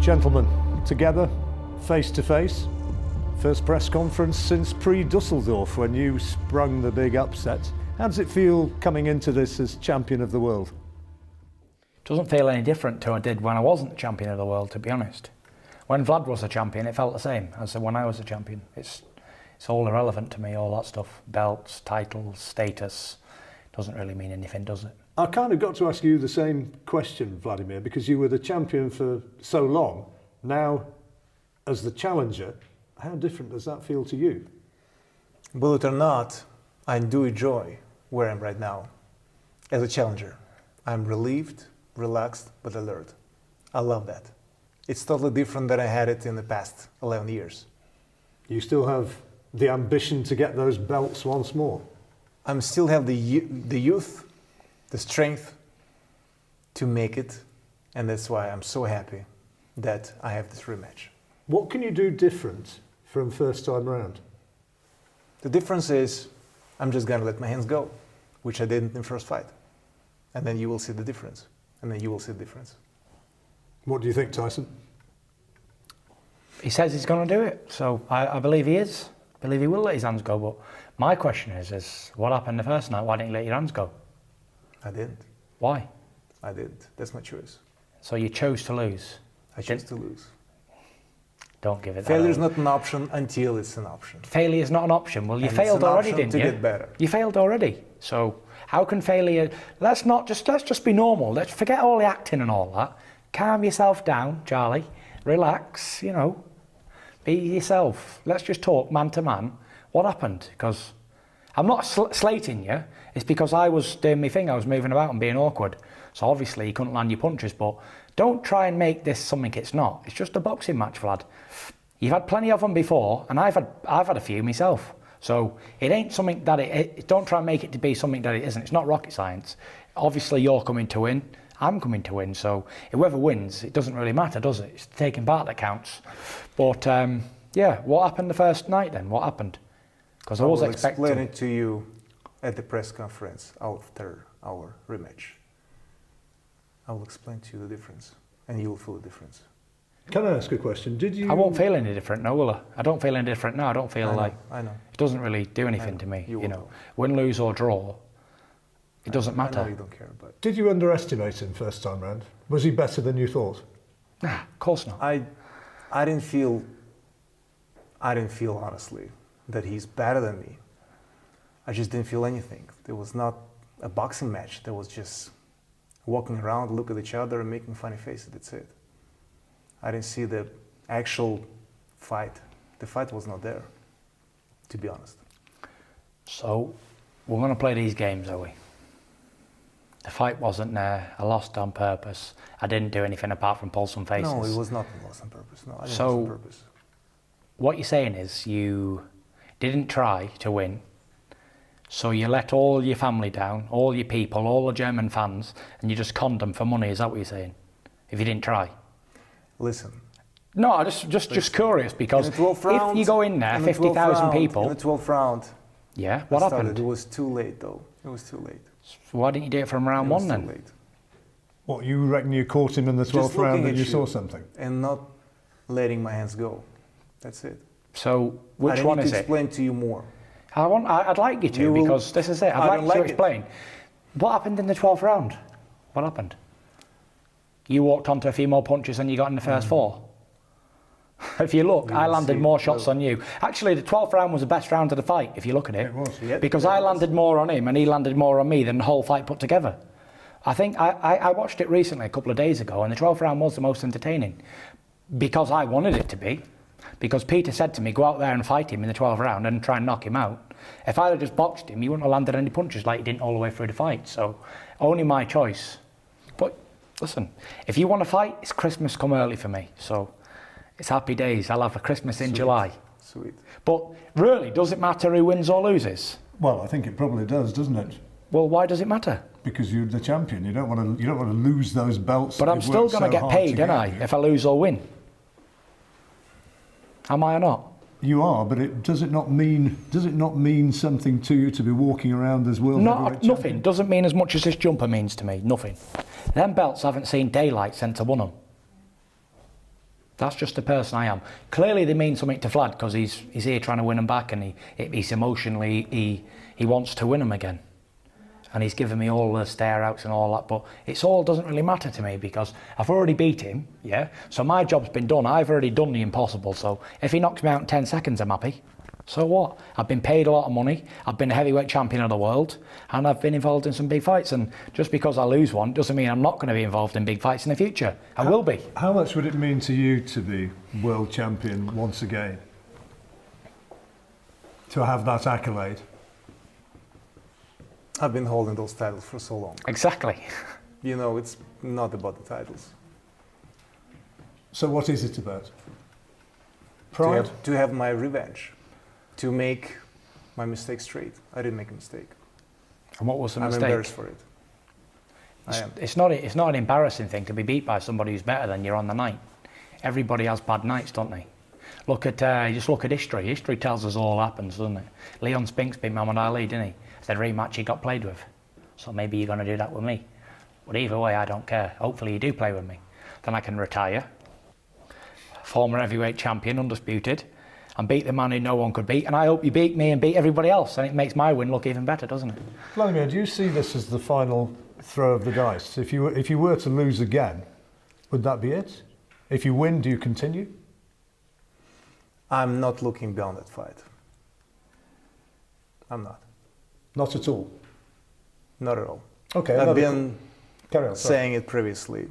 Gentlemen, together, face to face. First press conference since pre-Dusseldorf when you sprung the big upset. How does it feel coming into this as champion of the world? Doesn't feel any different to what it did when I wasn't champion of the world, to be honest. When Vlad was a champion, it felt the same as when I was a champion. It's all irrelevant to me, all that stuff. Belts, titles, status. Doesn't really mean anything, does it? I kind of got to ask you the same question, Wladimir, because you were the champion for so long. Now, as the challenger, how different does that feel to you? Believe it or not, I do enjoy where I am right now. As a challenger, I'm relieved, relaxed, but alert. I love that. It's totally different than I had it in the past 11 years. You still have the ambition to get those belts once more? I still have the youth, the strength to make it, and that's why I'm so happy that I have this rematch. What can you do different from first time round? The difference is I'm just gonna let my hands go, which I didn't in the first fight. And then you will see the difference. And then you will see the difference. What do you think, Tyson? He says he's going to do it, so I believe he is. I believe he will let his hands go, but my question is what happened the first night? Why didn't you let your hands go? I didn't. Why? I didn't. That's my choice. So you chose to lose? I chose to lose. Don't give it that. Failure is not an option until it's an option. Failure is not an option. Well, you And failed it's an already, option didn't to you? get better. You failed already. So how can failure? Let's just be normal. Let's forget all the acting and all that. Calm yourself down, Charlie. Relax. You know, be yourself. Let's just talk man to man. What happened? Because I'm not slating you. It's because I was doing my thing. I was moving about and being awkward. So obviously you couldn't land your punches. But don't try and make this something it's not. It's just a boxing match, Vlad. You've had plenty of them before, and I've had a few myself. So it ain't something that it don't try and make it to be something that it isn't. It's not rocket science. Obviously you're coming to win. I'm coming to win. So whoever wins, it doesn't really matter, does it? It's taking part that counts. But yeah, what happened the first night then? What happened? Because I was expecting. I'll explain it to you at the press conference after our rematch. I will explain to you the difference, and you will feel the difference. Can I ask a question? Did you? I won't feel any different, no, will I? I don't feel any different now. I don't feel I know. it doesn't really do anything to me. You know, win, lose or draw, it doesn't matter. I know you don't care, but Did you underestimate him first time round? Was he better than you thought? Nah, of course not. I didn't feel honestly that he's better than me. I just didn't feel anything. There was not a boxing match. There was just walking around, look at each other and making funny faces. That's it. I didn't see the actual fight. The fight was not there, to be honest. So, we're going to play these games, are we? The fight wasn't there. I lost on purpose. I didn't do anything apart from pull some faces. No, it was not lost on purpose. No, I didn't So, lost on purpose. What you're saying is you didn't try to win, so you let all your family down, all your people, all the German fans, and you just conned them for money. Is that what you're saying? If you didn't try? Listen. No, I'm just curious, because if you go in there, 50,000 people... In the 12th round... Yeah, what happened? It was too late, though. It was too late. So why didn't you do it from round one then? Too late. What, you reckon you caught him in the 12th round and you saw something? And not letting my hands go. That's it. So, which one is it? I need to explain to you more. I'd like you to, because this is it. I'd like you to explain. What happened in the 12th round? What happened? You walked onto a few more punches than you got in the first four. If you look, I landed more shots on you. Actually, the 12th round was the best round of the fight, if you look at it. It was. Yep, because I landed more on him and he landed more on me than the whole fight put together. I think I watched it recently, a couple of days ago, and the 12th round was the most entertaining. Because I wanted it to be. Because Peter said to me, go out there and fight him in the 12th round and try and knock him out. If I'd have just boxed him, he wouldn't have landed any punches like he didn't all the way through the fight. So, only my choice. But, listen, if you want to fight, it's Christmas come early for me. So, it's happy days. I'll have a Christmas in July. Sweet. But, really, does it matter who wins or loses? Well, I think it probably does, doesn't it? Well, why does it matter? Because you're the champion. You don't want to lose those belts. But I'm still going to get paid, don't I, if I lose or win? Am I or not? You are, but does it not mean something to you to be walking around as world heavyweight champion? Nothing. Doesn't mean as much as this jumper means to me. Nothing. Them belts haven't seen daylight since I won them. That's just the person I am. Clearly they mean something to Vlad because he's here trying to win them back, and he's emotionally, he wants to win them again. And he's given me all the stare outs and all that, but it's all doesn't really matter to me because I've already beat him, yeah? So my job's been done. I've already done the impossible. So if he knocks me out in 10 seconds, I'm happy. So what? I've been paid a lot of money. I've been a heavyweight champion of the world, and I've been involved in some big fights. And just because I lose one doesn't mean I'm not going to be involved in big fights in the future. I will be. How much would it mean to you to be world champion once again? To have that accolade? I've been holding those titles for so long. Exactly. You know, it's not about the titles. So what is it about? Pride? To have my revenge. To make my mistake straight. I didn't make a mistake. And what was the mistake? I'm embarrassed for it. I am. It's not an embarrassing thing to be beat by somebody who's better than you on the night. Everybody has bad nights, don't they? Just look at history. History tells us all happens, doesn't it? Leon Spinks beat Muhammad Ali, didn't he? Said rematch, he got played with. So maybe you're going to do that with me. But either way, I don't care. Hopefully you do play with me. Then I can retire. Former heavyweight champion, undisputed. And beat the man who no one could beat. And I hope you beat me and beat everybody else. And it makes my win look even better, doesn't it? Wladimir, do you see this as the final throw of the dice? If you were to lose again, would that be it? If you win, do you continue? I'm not looking beyond that fight. I'm not. Not at all? Not at all. Okay. I've been Carry on, sorry. saying it previously.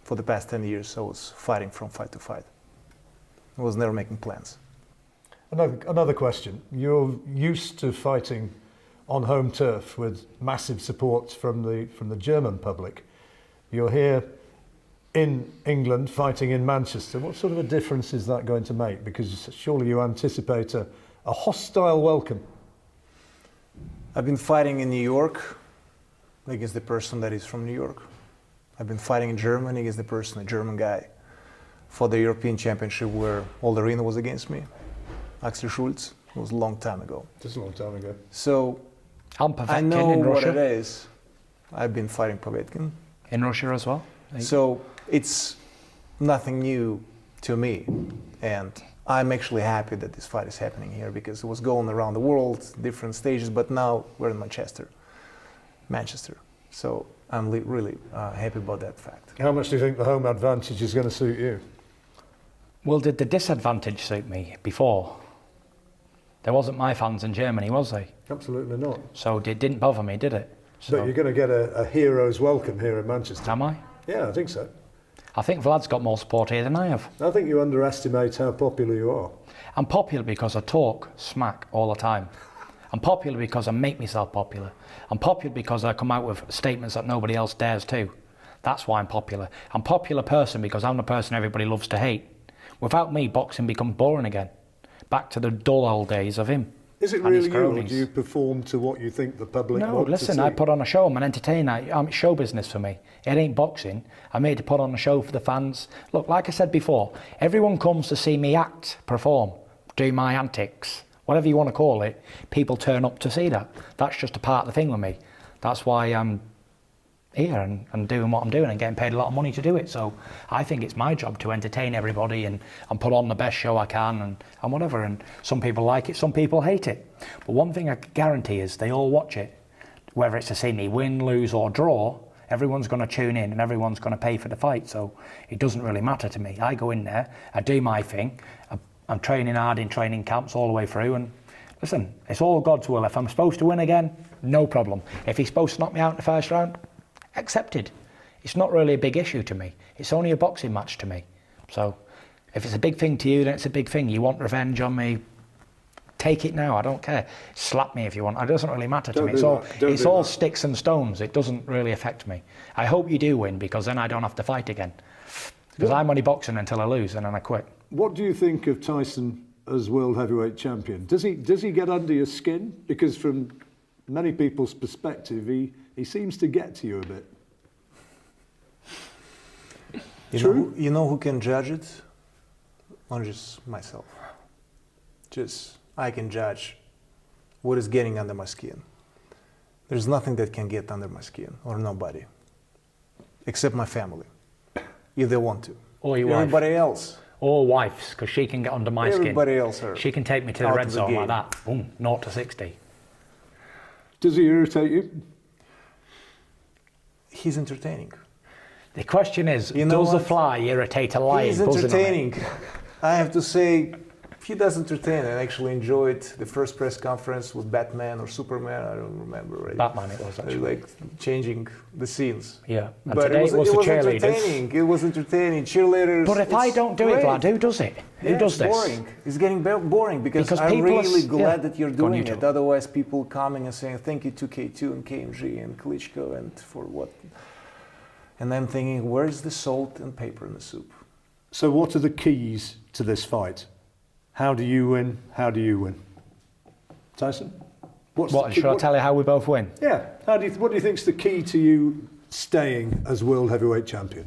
For the past 10 years, I was fighting from fight to fight. I was never making plans. Another question. You're used to fighting on home turf with massive support from the German public. You're here in England fighting in Manchester. What sort of a difference is that going to make? Because surely you anticipate a hostile welcome. I've been fighting in New York against the person that is from New York. I've been fighting in Germany against the person, a German guy, for the European Championship where Alderino was against me. Axel Schulz. It was a long time ago. Just a long time ago. So I know what it is. I've been fighting Povetkin. In Russia as well? So it's nothing new to me. And I'm actually happy that this fight is happening here because it was going around the world, different stages, but now we're in Manchester. So I'm really happy about that fact. How much do you think the home advantage is going to suit you? Well, did the disadvantage suit me before? There wasn't my fans in Germany, was they? Absolutely not. So it didn't bother me, did it? So, but you're going to get a hero's welcome here in Manchester. am I? Yeah, I think so. I think Vlad's got more support here than I have. I think you underestimate how popular you are. I'm popular because I talk smack all the time. I'm popular because I make myself popular. I'm popular because I come out with statements that nobody else dares to. That's why I'm popular. I'm a popular person because I'm the person everybody loves to hate. Without me, boxing becomes boring again. Back to the dull old days of him. Is it really you, or do you perform to what you think the public No, want listen, to see? I put on a show. I'm an entertainer. It's show business for me. It ain't boxing. I made to put on a show for the fans. Look, like I said before, everyone comes to see me act, perform, do my antics, whatever you want to call it. People turn up to see that. That's just a part of the thing with me. That's why I'm here and doing what I'm doing and getting paid a lot of money to do it. So I think it's my job to entertain everybody and put on the best show I can and whatever. And some people like it, some people hate it. But one thing I can guarantee is they all watch it. Whether it's to see me win, lose or draw, everyone's going to tune in and everyone's going to pay for the fight. So it doesn't really matter to me. I go in there, I do my thing. I'm training hard in training camps all the way through. And listen, it's all God's will. If I'm supposed to win again, no problem. If he's supposed to knock me out in the first round, accepted. It's not really a big issue to me. It's only a boxing match to me. So if it's a big thing to you, then it's a big thing. You want revenge on me, take it now. I don't care. Slap me if you want. It doesn't really matter to me. It's all sticks and stones. It doesn't really affect me. I hope you do win because then I don't have to fight again. Because I'm only boxing until I lose and then I quit. What do you think of Tyson as world heavyweight champion? Does he get under your skin? Because from many people's perspective, he seems to get to you a bit. You know who can judge it? Not just myself. Just I can judge what is getting under my skin. There's nothing that can get under my skin, or nobody, except my family, if they want to. Or your Everybody else. Or wife's, because she can get under my Everybody skin. else are She can take me to the out red of the zone like game. that. Boom, 0 to 60. Does he irritate you? He's entertaining. The question is, You know does the what? fly irritate a lion He's buzzing on it? entertaining. I have to say, he does entertain. I actually enjoyed the first press conference with Batman or Superman. I don't remember already. Batman it was actually. Like changing the scenes. Yeah, and But today it was the cheerleaders. entertaining. It was entertaining. Cheerleaders. But if I it's don't do it, great. Vlad, who does it? Who Yeah, does it's this? boring. It's getting boring because I'm people are really glad that you're Go on, doing you it. talk. Otherwise, people coming and saying thank you to K2 and KMG and Klitschko and for what. And I'm thinking, where's the salt and pepper in the soup? So what are the keys to this fight? How do you win? How do you win? Tyson? Should I tell you how we both win? Yeah. What do you think's the key to you staying as world heavyweight champion?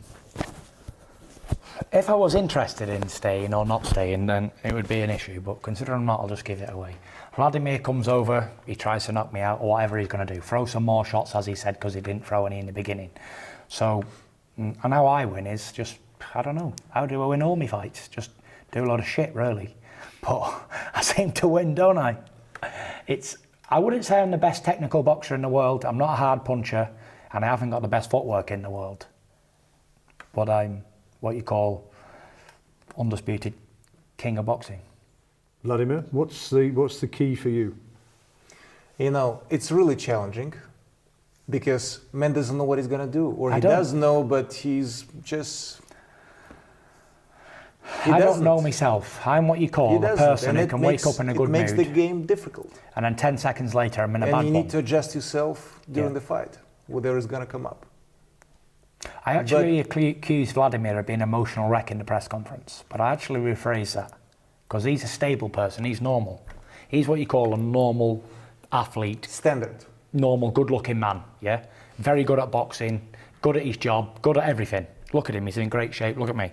If I was interested in staying or not staying, then it would be an issue. But considering I'm not, I'll just give it away. Vladimir comes over, he tries to knock me out, or whatever he's going to do. Throw some more shots, as he said, because he didn't throw any in the beginning. So, and how I win is just, I don't know, how do I win all my fights? Just do a lot of shit, really. But I seem to win, don't I? I wouldn't say I'm the best technical boxer in the world. I'm not a hard puncher, and I haven't got the best footwork in the world. But I'm what you call undisputed king of boxing. Wladimir, what's the key for you? You know, it's really challenging because man doesn't know what he's gonna do, or I he don't. does know, but he's just. I don't know myself. I'm what you call a person and who it can makes, wake up in a good It makes mood, the game difficult, and then 10 seconds later I'm in a and bad you one. need to adjust yourself during Yeah. the fight, whatever is gonna come up. I actually accused Vladimir of being an emotional wreck in the press conference, but I actually rephrase that because he's a stable person. He's normal. He's what you call a normal athlete, Standard. normal, good-looking man. Yeah, very good at boxing, good at his job, good at everything. Look at him; he's in great shape. Look at me.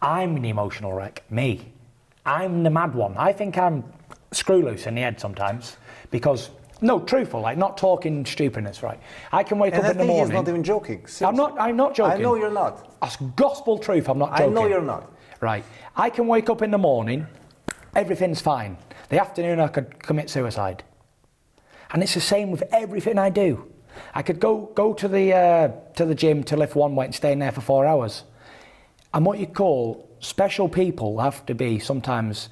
I'm the emotional wreck. Me. I'm the mad one. I think I'm screw loose in the head sometimes because. No, truthful, like not talking stupidness, right? I can wake And up I in the think morning. he's not even joking. I'm not joking. I know you're not. That's gospel truth, I'm not joking. I know you're not. Right. I can wake up in the morning, everything's fine. The afternoon I could commit suicide. And it's the same with everything I do. I could go to the gym to lift one weight and stay in there for 4 hours. And what you call special people have to be sometimes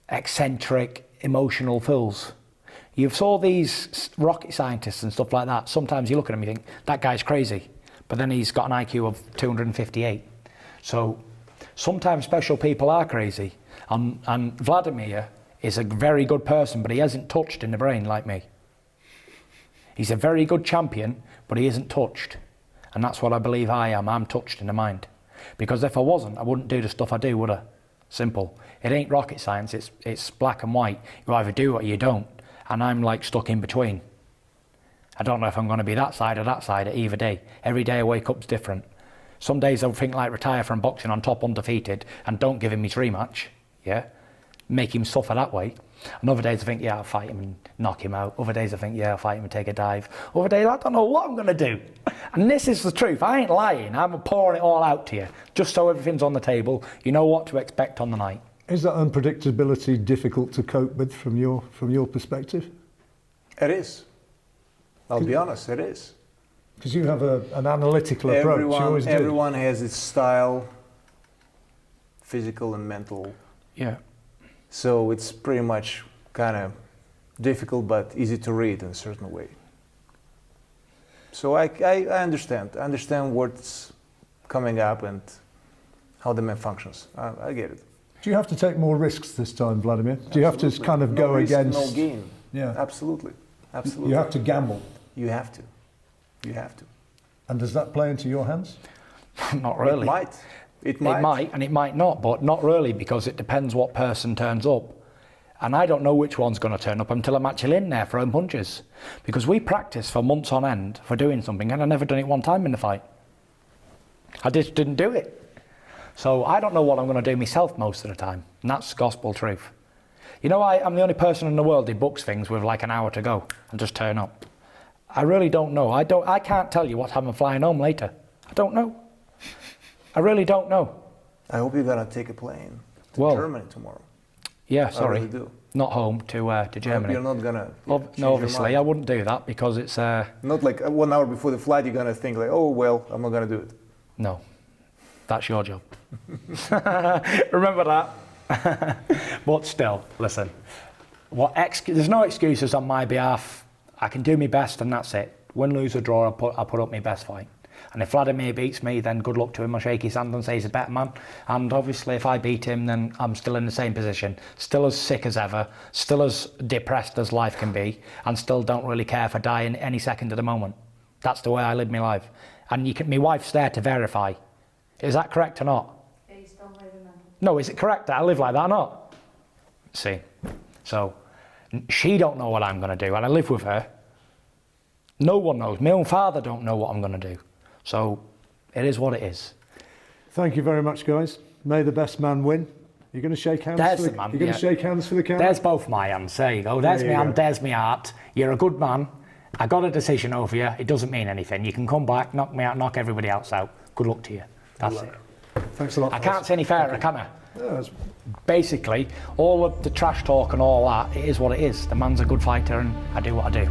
eccentric, emotional fools. You saw these rocket scientists and stuff like that. Sometimes you look at them and you think, that guy's crazy. But then he's got an IQ of 258. So sometimes special people are crazy. And Vladimir is a very good person, but he hasn't touched in the brain like me. He's a very good champion, but he isn't touched. And that's what I believe I am. I'm touched in the mind. Because if I wasn't, I wouldn't do the stuff I do, would I? Simple. It ain't rocket science, it's black and white. You either do or you don't. And I'm like stuck in between. I don't know if I'm going to be that side or that side at either day. Every day I wake up's different. Some days I think like retire from boxing on top undefeated and don't give him his rematch, yeah? Make him suffer that way. And other days I think, yeah, I'll fight him and knock him out. Other days I think, yeah, I'll fight him and take a dive. Other days I don't know what I'm going to do. And this is the truth. I ain't lying. I'm pouring it all out to you. Just so everything's on the table. You know what to expect on the night. Is that unpredictability difficult to cope with from your perspective? It is. I'll be honest, it is. Because you have an analytical approach. You always do. Everyone has its style, physical and mental. Yeah. So it's pretty much kind of difficult but easy to read in a certain way. So I understand. I understand what's coming up and how the man functions. I get it. Do you have to take more risks this time, Vladimir? Do you have to kind of no go risk, against... No gain. Yeah. Absolutely. Absolutely. You have to gamble. You have to. You have to. And does that play into your hands? Not really. It might. It might and it might not, but not really because it depends what person turns up. And I don't know which one's going to turn up until I'm actually in there throwing punches. Because we practice for months on end for doing something and I've never done it one time in the fight. I just didn't do it. So I don't know what I'm going to do myself most of the time. And that's gospel truth. You know, I'm the only person in the world who books things with like an hour to go and just turn up. I really don't know. I can't tell you what time I'm flying home later. I don't know. I really don't know. I hope you're gonna take a plane to Well, Germany tomorrow. Yeah, I sorry. really do. Not home to I hope Germany. you're not gonna. change No, your obviously, mind. I wouldn't do that because it's Not like 1 hour before the flight, you're gonna think like, oh well, I'm not gonna do it. no. That's your job. Remember that. But still, listen. There's no excuses on my behalf. I can do my best, and that's it. Win, lose, or draw, I'll put up my best fight. And if Wladimir beats me, then good luck to him. I'll shake his hand and say he's a better man. And obviously, if I beat him, then I'm still in the same position. Still as sick as ever. Still as depressed as life can be. And still don't really care if I die in any second of the moment. That's the way I live my life. And my wife's there to verify. Is that correct or not? Based on living mental. No, is it correct that I live like that or not? See, so she don't know what I'm going to do, and I live with her. No one knows. My own father don't know what I'm going to do. So it is what it is. Thank you very much, guys. May the best man win. You're going to shake hands. There's for the man, You're going yeah. to shake hands for the camera. There's both my hands. There you go. There's There my you hand. go. There's my heart. You're a good man. I got a decision over you. It doesn't mean anything. You can come back, knock me out, knock everybody else out. Good luck to you. That's it. Thanks a lot. I can't say any fairer, can I? Yeah, that's- Basically, all of the trash talk and all that, it is what it is. The man's a good fighter and I do what I do.